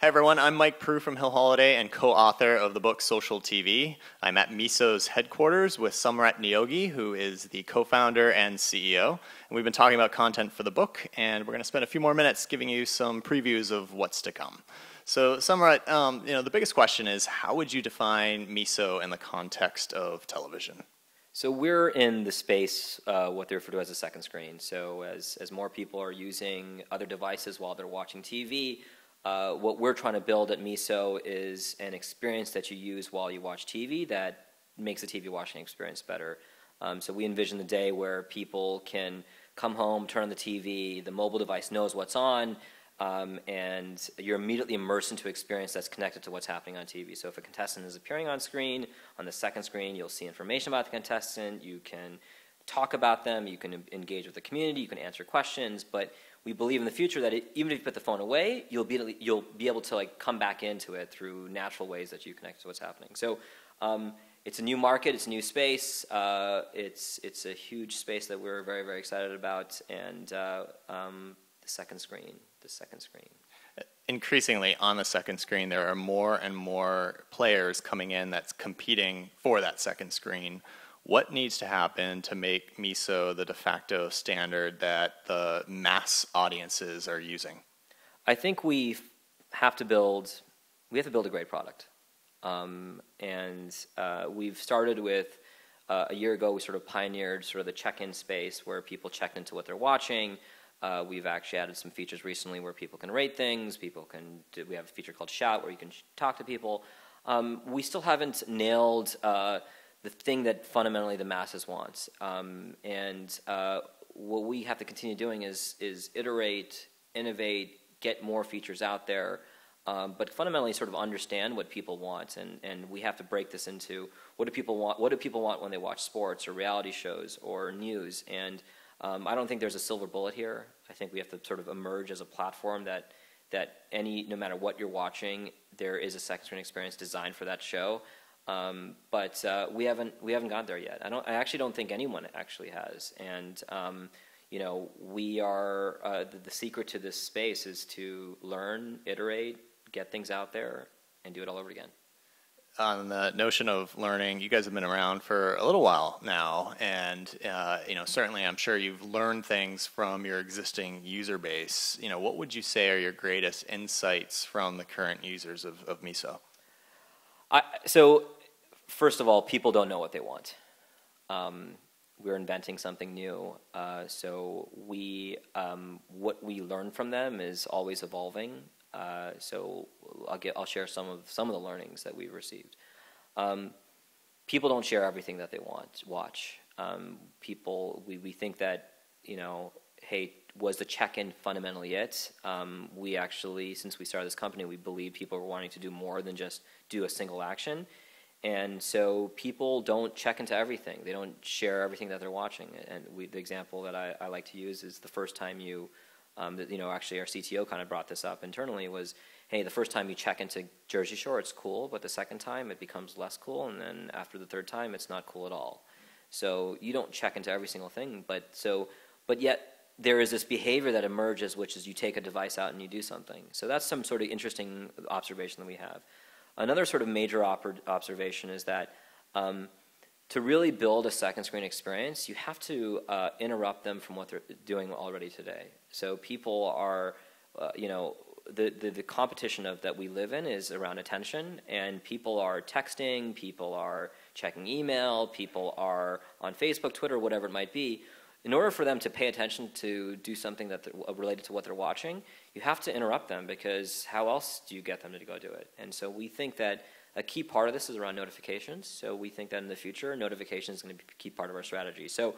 Hi everyone, I'm Mike Prue from Hill Holiday and co-author of the book Social TV. I'm at Miso's headquarters with Somrat Niyogi, who is the co-founder and CEO. And we've been talking about content for the book, and we're going to spend a few more minutes giving you some previews of what's to come. So Somrat, the biggest question is, how would you define Miso in the context of television? So we're in the space, what they refer to as a second screen. So as more people are using other devices while they're watching TV, what we're trying to build at Miso is an experience that you use while you watch TV that makes the TV watching experience better. So we envision the day where people can come home, turn on the TV, the mobile device knows what's on, and you're immediately immersed into an experience that's connected to what's happening on TV. So if a contestant is appearing on screen, on the second screen, you'll see information about the contestant, you can talk about them, you can engage with the community, you can answer questions, but we believe in the future that even if you put the phone away, you'll be able to come back into it through natural ways that you connect to what's happening. So it's a new market, it's a new space, it's a huge space that we're very, very excited about, and the second screen. Increasingly on the second screen, there are more and more players coming in that's competing for that second screen. What needs to happen to make Miso the de facto standard that the mass audiences are using? I think we have to build a great product. We've started with, a year ago, we sort of pioneered sort of the check-in space where people check into what they're watching. We've actually added some features recently where people can rate things, we have a feature called Shout where you can talk to people. We still haven't nailed the thing that fundamentally the masses wants. What we have to continue doing is iterate, innovate, get more features out there, but fundamentally sort of understand what people want, and we have to break this into what do people want when they watch sports or reality shows or news, and I don't think there's a silver bullet here. I think we have to sort of emerge as a platform that no matter what you're watching, there is a second screen experience designed for that show. But we haven't got there yet. I actually don't think anyone actually has. And we are the secret to this space is to learn, iterate, get things out there, and do it all over again. On the notion of learning, you guys have been around for a little while now, and certainly I'm sure you've learned things from your existing user base. What would you say are your greatest insights from the current users of Miso? So, first of all, people don't know what they want. We're inventing something new. So what we learn from them is always evolving. So I'll share some of the learnings that we've received. People don't share everything that they watch. We think that hey, was the check-in fundamentally it? We actually, since we started this company, we believe people were wanting to do more than just do a single action. And so people don't check into everything. They don't share everything that they're watching. And the example that I like to use is the first time actually our CTO kind of brought this up internally was, hey, the first time you check into Jersey Shore, it's cool, but the second time it becomes less cool, and then after the third time, it's not cool at all. So you don't check into every single thing, but yet there is this behavior that emerges, which is you take a device out and you do something. So that's some sort of interesting observation that we have. Another sort of major observation is that to really build a second screen experience, you have to interrupt them from what they're doing already today. So people are, the competition that we live in is around attention, and people are texting, people are checking email, people are on Facebook, Twitter, whatever it might be. In order for them to pay attention to do something that related to what they're watching, you have to interrupt them, because how else do you get them to go do it? And so we think that a key part of this is around notifications. So we think that in the future, notifications is going to be a key part of our strategy. So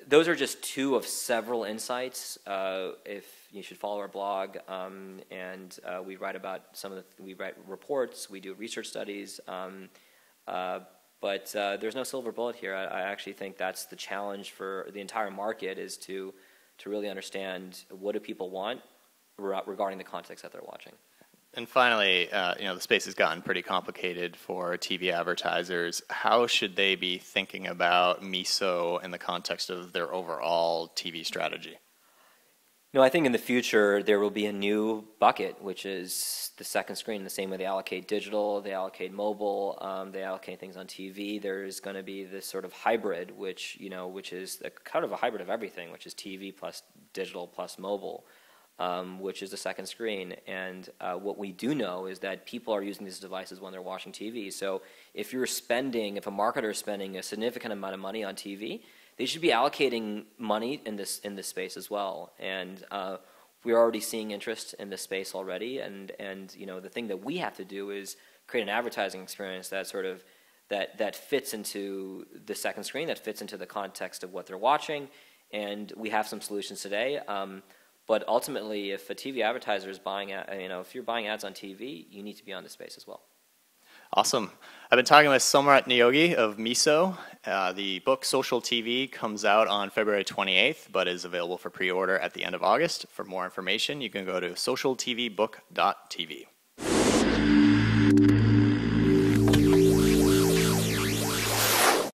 those are just two of several insights. If you should follow our blog, and we write about we write reports, we do research studies. But there's no silver bullet here. I actually think that's the challenge for the entire market, is to really understand what do people want regarding the context that they're watching. And finally, the space has gotten pretty complicated for TV advertisers. How should they be thinking about Miso in the context of their overall TV strategy? No, I think in the future there will be a new bucket, which is the second screen. The same way they allocate digital, they allocate mobile, they allocate things on TV. There's going to be this sort of hybrid, which is kind of a hybrid of everything, which is TV plus digital plus mobile, which is the second screen. And what we do know is that people are using these devices when they're watching TV. So if a marketer is spending a significant amount of money on TV, they should be allocating money in this space as well, and we're already seeing interest in this space already. And the thing that we have to do is create an advertising experience that fits into the second screen, that fits into the context of what they're watching. And we have some solutions today. But ultimately, if a TV advertiser is buying, if you're buying ads on TV, you need to be on this space as well. Awesome. I've been talking with Somrat Niyogi of Miso. The book Social TV comes out on February 28th, but is available for pre-order at the end of August. For more information, you can go to socialtvbook.tv.